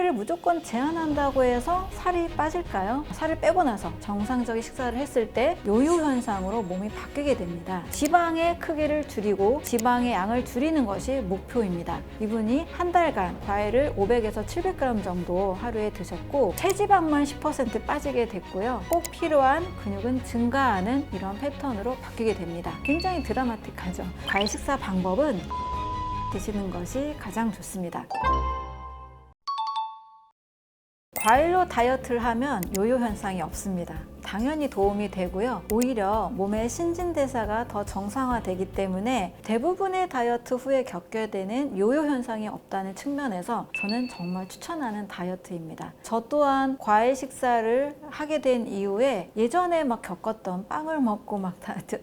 칼로리를 무조건 제한한다고 해서 살이 빠질까요? 살을 빼고 나서 정상적인 식사를 했을 때 요요 현상으로 몸이 바뀌게 됩니다. 지방의 크기를 줄이고 지방의 양을 줄이는 것이 목표입니다. 이분이 한 달간 과일을 500에서 700g 정도 하루에 드셨고 체지방만 10% 빠지게 됐고요. 꼭 필요한 근육은 증가하는 이런 패턴으로 바뀌게 됩니다. 굉장히 드라마틱하죠. 과일 식사 방법은 드시는 것이 가장 좋습니다. 과일로 다이어트를 하면 요요 현상이 없습니다. 당연히 도움이 되고요. 오히려 몸의 신진대사가 더 정상화되기 때문에 대부분의 다이어트 후에 겪게 되는 요요 현상이 없다는 측면에서 저는 정말 추천하는 다이어트입니다. 저 또한 과일 식사를 하게 된 이후에 예전에 막 겪었던 빵을 먹고 막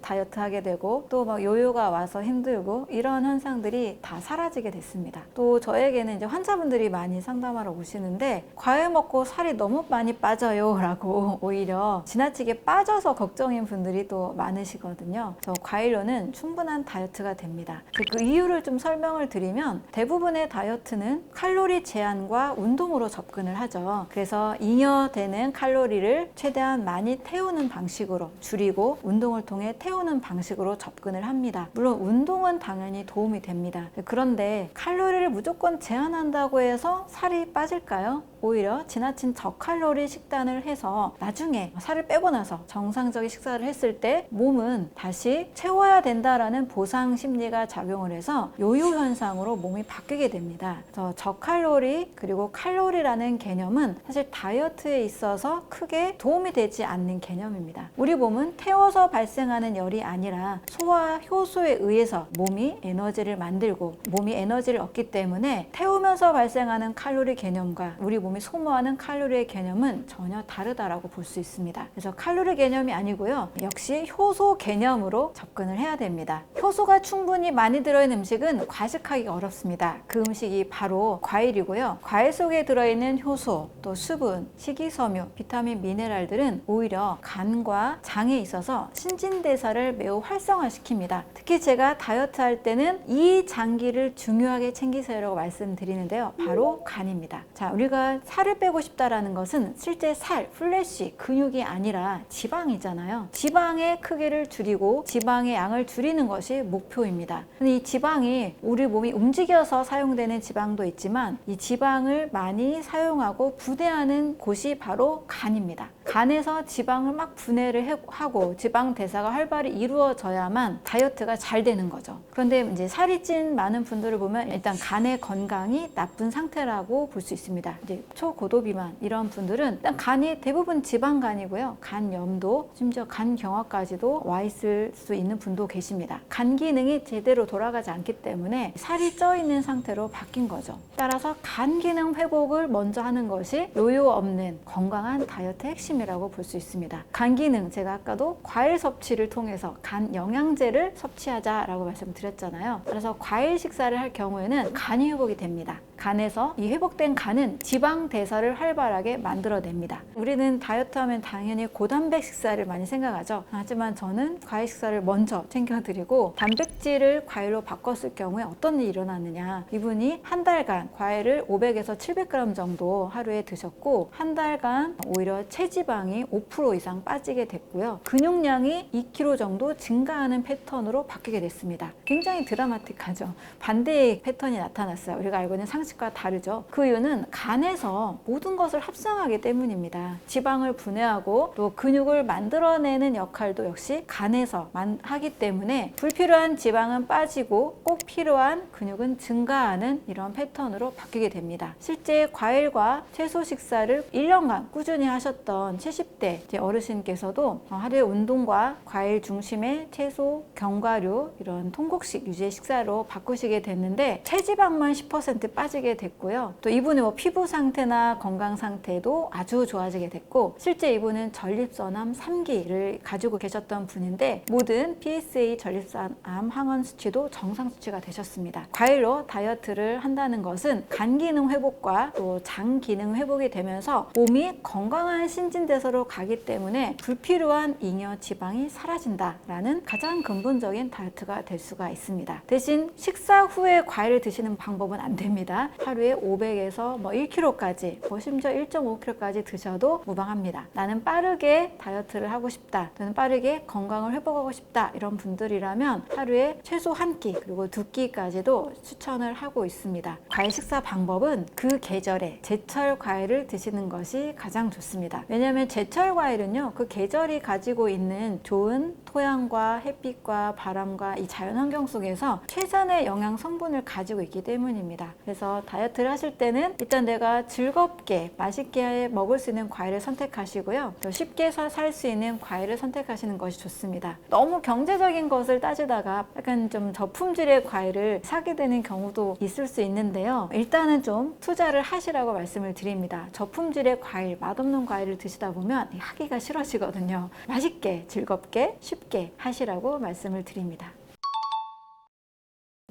다이어트 하게 되고 또 막 요요가 와서 힘들고 이런 현상들이 다 사라지게 됐습니다. 또 저에게는 이제 환자분들이 많이 상담하러 오시는데 과일 먹고 살이 너무 많이 빠져요 라고 오히려 지나치게 빠져서 걱정인 분들이 또 많으시거든요. 저 과일로는 충분한 다이어트가 됩니다. 그 이유를 좀 설명을 드리면 대부분의 다이어트는 칼로리 제한과 운동으로 접근을 하죠. 그래서 잉여되는 칼로리를 최대한 많이 태우는 방식으로 줄이고 운동을 통해 태우는 방식으로 접근을 합니다. 물론 운동은 당연히 도움이 됩니다. 그런데 칼로리를 무조건 제한한다고 해서 살이 빠질까요? 오히려 지나친 저칼로리 식단을 해서 나중에 살을 빼고 나서 정상적인 식사를 했을 때 몸은 다시 채워야 된다라는 보상 심리가 작용을 해서 요요 현상으로 몸이 바뀌게 됩니다. 그래서 저칼로리 그리고 칼로리라는 개념은 사실 다이어트에 있어서 크게 도움이 되지 않는 개념입니다. 우리 몸은 태워서 발생하는 열이 아니라 소화 효소에 의해서 몸이 에너지를 만들고 몸이 에너지를 얻기 때문에 태우면서 발생하는 칼로리 개념과 우리 몸이 소모하는 칼로리의 개념은 전혀 다르다라고 볼 수 있습니다. 그래서 칼로리 개념이 아니고요. 역시 효소 개념으로 접근을 해야 됩니다. 효소가 충분히 많이 들어있는 음식은 과식하기가 어렵습니다. 그 음식이 바로 과일이고요. 과일 속에 들어있는 효소, 또 수분, 식이섬유, 비타민, 미네랄들은 오히려 간과 장에 있어서 신진대사를 매우 활성화시킵니다. 특히 제가 다이어트 할 때는 이 장기를 중요하게 챙기세요라고 말씀드리는데요. 바로 간입니다. 자, 우리가 살을 빼고 싶다라는 것은 실제 살, 플래시, 근육이 아니라 지방이잖아요. 지방의 크기를 줄이고 지방의 양을 줄이는 것이 목표입니다. 근데 이 지방이 우리 몸이 움직여서 사용되는 지방도 있지만 이 지방을 많이 사용하고 분해하는 곳이 바로 간입니다. 간에서 지방을 막 분해를 하고 지방 대사가 활발히 이루어져야만 다이어트가 잘 되는 거죠. 그런데 이제 살이 찐 많은 분들을 보면 일단 간의 건강이 나쁜 상태라고 볼 수 있습니다. 이제 초고도비만 이런 분들은 일단 간이 대부분 지방간이고요. 간염도 심지어 간경화까지도 와 있을 수 있는 분도 계십니다. 간 기능이 제대로 돌아가지 않기 때문에 살이 쪄 있는 상태로 바뀐 거죠. 따라서 간 기능 회복을 먼저 하는 것이 요요 없는 건강한 다이어트 핵심이라고 볼 수 있습니다. 간 기능, 제가 아까도 과일 섭취를 통해서 간 영양제를 섭취하자라고 말씀드렸잖아요. 그래서 과일 식사를 할 경우에는 간이 회복이 됩니다. 간에서 이 회복된 간은 지방 대사를 활발하게 만들어냅니다. 우리는 다이어트 하면 당연히 고단백 식사를 많이 생각하죠. 하지만 저는 과일 식사를 먼저 챙겨드리고 단백질을 과일로 바꿨을 경우에 어떤 일이 일어나느냐, 이분이 한 달간 과일을 500에서 700g 정도 하루에 드셨고 한 달간 오히려 체지방이 5% 이상 빠지게 됐고요. 근육량이 2kg 정도 증가하는 패턴으로 바뀌게 됐습니다. 굉장히 드라마틱하죠. 반대의 패턴이 나타났어요. 우리가 알고 있는 상식과 다르죠. 그 이유는 간에서 모든 것을 합성하기 때문입니다. 지방을 분해하고 또 근육을 만들어내는 역할도 역시 간에서 하기 때문에 불필요한 지방은 빠지고 꼭 필요한 근육은 증가하는 이런 패턴으로 바뀌게 됩니다. 실제 과일과 채소 식사를 1년간 꾸준히 하셨던 70대 어르신께서도 하루에 운동과 과일 중심의 채소, 견과류 이런 통곡식 유지의 식사로 바꾸시게 됐는데 체지방만 10% 빠지게 됐고요. 또 이분의 피부 상태나 건강 상태도 아주 좋아지게 됐고 실제 이분은 전립선암 3기를 가지고 계셨던 분인데 모든 PSA 전립선암 항원 수치도 정상 수치가 되셨습니다. 과일로 다이어트를 한다는 것은 간 기능 회복과 또 장 기능 회복이 되면서 몸이 건강한 신진대사로 가기 때문에 불필요한 잉여 지방이 사라진다라는 가장 근본적인 다이어트가 될 수가 있습니다. 대신 식사 후에 과일을 드시는 방법은 안 됩니다. 아니라 하루에 500에서 1kg까지, 심지어 1.5kg까지 드셔도 무방합니다. 나는 빠르게 다이어트를 하고 싶다, 또는 빠르게 건강을 회복하고 싶다, 이런 분들이라면 하루에 최소 1끼 그리고 2끼까지도 추천을 하고 있습니다. 과일 식사 방법은 그 계절에 제철 과일을 드시는 것이 가장 좋습니다. 왜냐하면 제철 과일은요, 그 계절이 가지고 있는 좋은 토양과 햇빛과 바람과 이 자연환경 속에서 최선의 영양 성분을 가지고 있기 때문입니다. 그래서 다이어트를 하실 때는 일단 내가 즐겁게 맛있게 먹을 수 있는 과일을 선택하시고요, 또 쉽게 살 수 있는 과일을 선택하시는 것이 좋습니다. 너무 경제적인 것을 따지다가 약간 좀 저품질의 과일을 사게 되는 경우도 있을 수 있는데요, 일단은 좀 투자를 하시라고 말씀을 드립니다. 저품질의 과일, 맛없는 과일을 드시다 보면 하기가 싫어지거든요. 맛있게 즐겁게 쉽게 하시라고 말씀을 드립니다.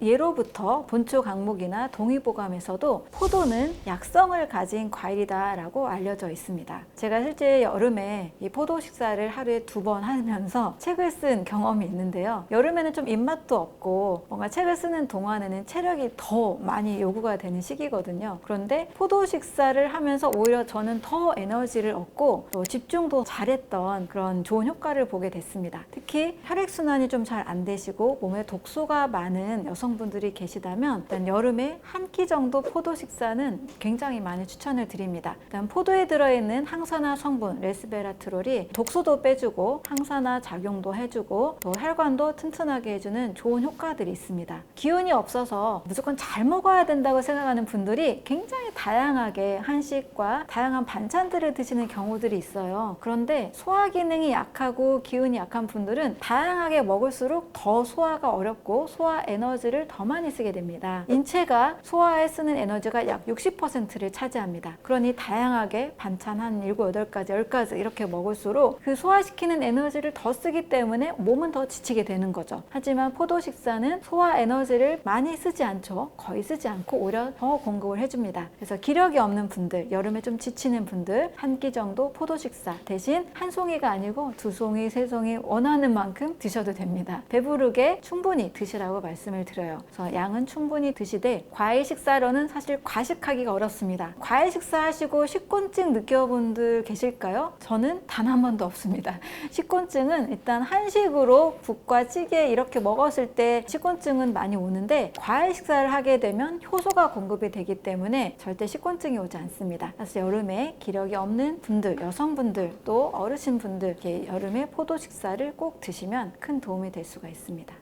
예로부터 본초 강목이나 동의보감에서도 포도는 약성을 가진 과일이다 라고 알려져 있습니다. 제가 실제 여름에 이 포도 식사를 하루에 2번 하면서 책을 쓴 경험이 있는데요, 여름에는 좀 입맛도 없고 뭔가 책을 쓰는 동안에는 체력이 더 많이 요구가 되는 시기거든요. 그런데 포도 식사를 하면서 오히려 저는 더 에너지를 얻고 또 집중도 잘했던 그런 좋은 효과를 보게 됐습니다. 특히 혈액순환이 좀 잘 안 되시고 몸에 독소가 많은 여성분들이 계시다면 일단 여름에 1끼 정도 포도 식사는 굉장히 많이 추천을 드립니다. 일단 포도에 들어있는 항산화 성분 레스베라트롤이 독소도 빼주고 항산화 작용도 해주고 또 혈관도 튼튼하게 해주는 좋은 효과들이 있습니다. 기운이 없어서 무조건 잘 먹어야 된다고 생각하는 분들이 굉장히 다양하게 한식과 다양한 반찬들을 드시는 경우들이 있어요. 그런데 소화 기능이 약하고 기운이 약한 분들은 다양하게 먹을수록 더 소화가 어렵고 소화 에너지를 더 많이 쓰게 됩니다. 인체가 소화에 쓰는 에너지가 약 60%를 차지합니다. 그러니 다양하게 반찬 한 7, 8가지, 10가지 이렇게 먹을수록 그 소화시키는 에너지를 더 쓰기 때문에 몸은 더 지치게 되는 거죠. 하지만 포도 식사는 소화 에너지를 많이 쓰지 않죠. 거의 쓰지 않고 오히려 더 공급을 해줍니다. 그래서 기력이 없는 분들, 여름에 좀 지치는 분들 1끼 정도 포도 식사 대신 1송이가 아니고 2송이, 3송이 원하는 만큼 드셔도 됩니다. 배부르게 충분히 드시라고 말씀을 드려요. 그래서 양은 충분히 드시되 과일 식사로는 사실 과식하기가 어렵습니다. 과일 식사하시고 식곤증 느껴본 분들 계실까요? 저는 단 한 번도 없습니다. 식곤증은 일단 한식으로 국과 찌개 이렇게 먹었을 때 식곤증은 많이 오는데 과일 식사를 하게 되면 효소가 공급이 되기 때문에 절대 식곤증이 오지 않습니다. 그래서 여름에 기력이 없는 분들, 여성분들 또 어르신분들 이렇게 여름에 포도 식사를 꼭 드시면 큰 도움이 될 수가 있습니다.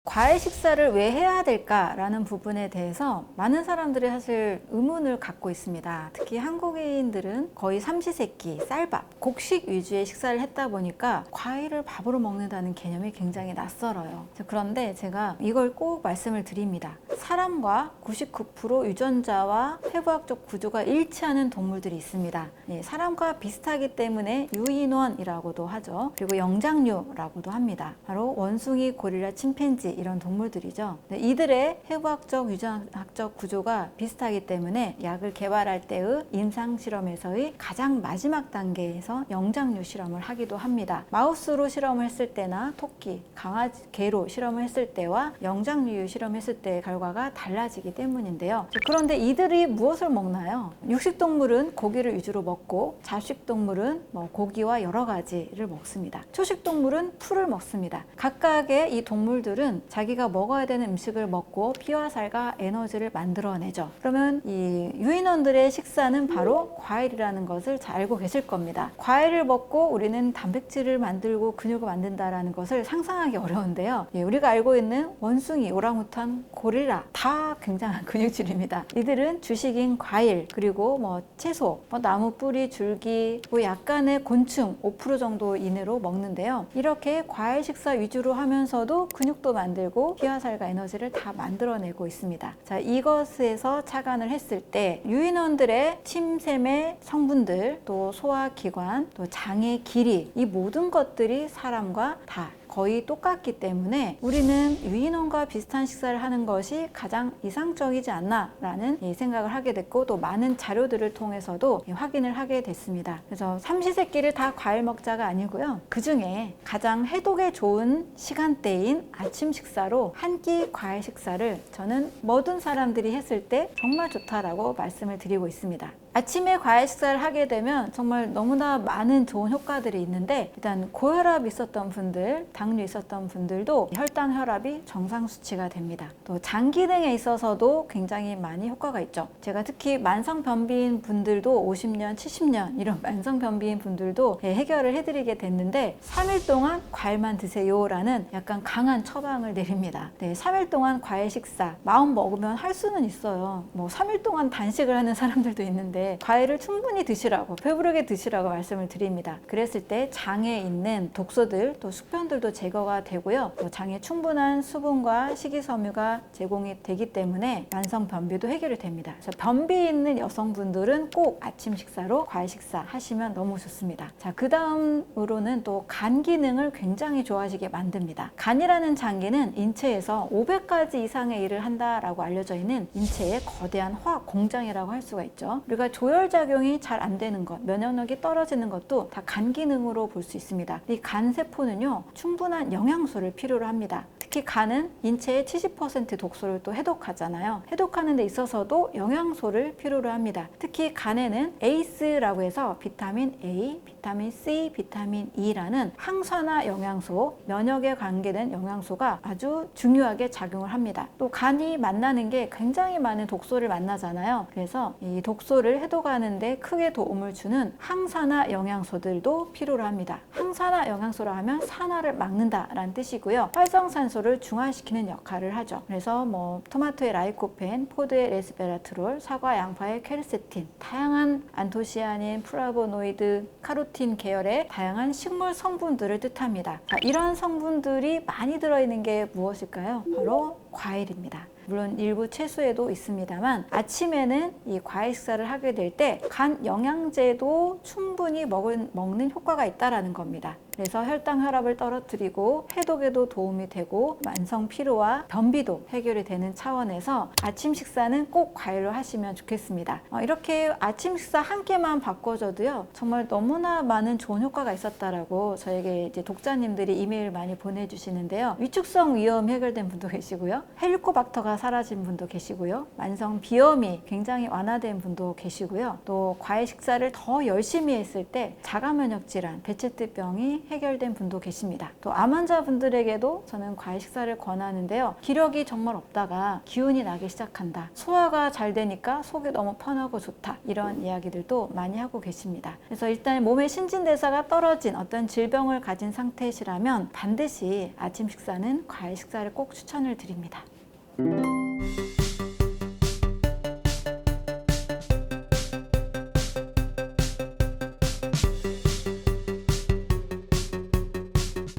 과일 식사를 왜 해야 될까라는 부분에 대해서 많은 사람들이 사실 의문을 갖고 있습니다. 특히 한국인들은 거의 삼시세끼, 쌀밥, 곡식 위주의 식사를 했다 보니까 과일을 밥으로 먹는다는 개념이 굉장히 낯설어요. 그런데 제가 이걸 꼭 말씀을 드립니다. 사람과 99% 유전자와 해부학적 구조가 일치하는 동물들이 있습니다. 사람과 비슷하기 때문에 유인원이라고도 하죠. 그리고 영장류라고도 합니다. 바로 원숭이, 고릴라, 침팬지 이런 동물들이죠. 이들의 해부학적, 유전학적 구조가 비슷하기 때문에 약을 개발할 때의 임상 실험에서의 가장 마지막 단계에서 영장류 실험을 하기도 합니다. 마우스로 실험을 했을 때나 토끼, 강아지, 개로 실험을 했을 때와 영장류 실험했을 때의 결과가 달라지기 때문인데요. 그런데 이들이 무엇을 먹나요? 육식동물은 고기를 위주로 먹고 잡식동물은 고기와 여러 가지를 먹습니다. 초식동물은 풀을 먹습니다. 각각의 이 동물들은 자기가 먹어야 되는 음식을 먹고 피와 살과 에너지를 만들어내죠. 그러면 이 유인원들의 식사는 바로 과일이라는 것을 잘 알고 계실 겁니다. 과일을 먹고 우리는 단백질을 만들고 근육을 만든다는 것을 상상하기 어려운데요. 우리가 알고 있는 원숭이, 오랑우탄, 고릴라 다 굉장한 근육질입니다. 이들은 주식인 과일, 그리고 채소, 나무 뿌리, 줄기, 약간의 곤충 5% 정도 이내로 먹는데요. 이렇게 과일 식사 위주로 하면서도 근육도 만들고 피와 살과 에너지를 다 만들어내고 있습니다. 자, 이것에서 착안을 했을 때 유인원들의 침샘의 성분들, 또 소화기관, 또 장의 길이, 이 모든 것들이 사람과 다 거의 똑같기 때문에 우리는 유인원과 비슷한 식사를 하는 것이 가장 이상적이지 않나라는 생각을 하게 됐고, 또 많은 자료들을 통해서도 확인을 하게 됐습니다. 그래서 삼시세끼를 다 과일 먹자가 아니고요. 그 중에 가장 해독에 좋은 시간대인 아침 식사로 한 끼 과일 식사를 저는 모든 사람들이 했을 때 정말 좋다라고 말씀을 드리고 있습니다. 아침에 과일 식사를 하게 되면 정말 너무나 많은 좋은 효과들이 있는데, 일단 고혈압 있었던 분들, 당뇨 있었던 분들도 혈당 혈압이 정상 수치가 됩니다. 또 장 기능에 있어서도 굉장히 많이 효과가 있죠. 제가 특히 만성변비인 분들도 50년, 70년 이런 만성변비인 분들도 해결을 해드리게 됐는데, 3일 동안 과일만 드세요라는 약간 강한 처방을 내립니다. 3일 동안 과일 식사 마음 먹으면 할 수는 있어요. 뭐 3일 동안 단식을 하는 사람들도 있는데 과일을 충분히 드시라고, 배부르게 드시라고 말씀을 드립니다. 그랬을 때 장에 있는 독소들 또 숙변들도 제거가 되고요. 또 장에 충분한 수분과 식이섬유가 제공이 되기 때문에 만성변비도 해결이 됩니다. 그래서 변비 있는 여성분들은 꼭 아침 식사로 과일 식사 하시면 너무 좋습니다. 자, 그 다음으로는 또 간 기능을 굉장히 좋아지게 만듭니다. 간이라는 장기는 인체에서 500가지 이상의 일을 한다라고 알려져 있는 인체의 거대한 화학 공장이라고 할 수가 있죠. 우리가 조혈작용이 잘 안 되는 것, 면역력이 떨어지는 것도 다 간 기능으로 볼 수 있습니다. 이 간 세포는요, 충분한 영양소를 필요로 합니다. 특히 간은 인체의 70% 독소를 또 해독하잖아요. 해독하는 데 있어서도 영양소를 필요로 합니다. 특히 간에는 에이스라고 해서 비타민 A, 비타민 C, 비타민 E라는 항산화 영양소, 면역에 관계된 영양소가 아주 중요하게 작용을 합니다. 또 간이 만나는 게 굉장히 많은 독소를 만나잖아요. 그래서 이 독소를 해독하는 데 크게 도움을 주는 항산화 영양소들도 필요로 합니다. 항산화 영양소라 하면 산화를 막는다라는 뜻이고요. 활성산소를 중화시키는 역할을 하죠. 그래서 뭐 토마토의 라이코펜, 포도의 레스베라트롤, 사과, 양파의 퀘르세틴, 다양한 안토시아닌, 플라보노이드, 카로틴 계열의 다양한 식물 성분들을 뜻합니다. 자, 이런 성분들이 많이 들어있는 게 무엇일까요? 바로 과일입니다. 물론 일부 채소에도 있습니다만, 아침에는 이 과일 식사를 하게 될 때 간 영양제도 충분히 먹는 효과가 있다라는 겁니다. 그래서 혈당 혈압을 떨어뜨리고 해독에도 도움이 되고 만성 피로와 변비도 해결이 되는 차원에서 아침 식사는 꼭 과일로 하시면 좋겠습니다. 이렇게 아침 식사 한 끼만 바꿔줘도요, 정말 너무나 많은 좋은 효과가 있었다라고 저에게 이제 독자님들이 이메일 많이 보내주시는데요. 위축성 위염 해결된 분도 계시고요, 헬리코박터가 사라진 분도 계시고요, 만성 비염이 굉장히 완화된 분도 계시고요, 또 과일 식사를 더 열심히 했을 때 자가 면역 질환, 배체뜨병이 해결된 분도 계십니다. 또 암 환자분들에게도 저는 과일 식사를 권하는데요. 기력이 정말 없다가 기운이 나기 시작한다. 소화가 잘 되니까 속이 너무 편하고 좋다. 이런 이야기들도 많이 하고 계십니다. 그래서 일단 몸의 신진대사가 떨어진 어떤 질병을 가진 상태시라면 반드시 아침 식사는 과일 식사를 꼭 추천을 드립니다.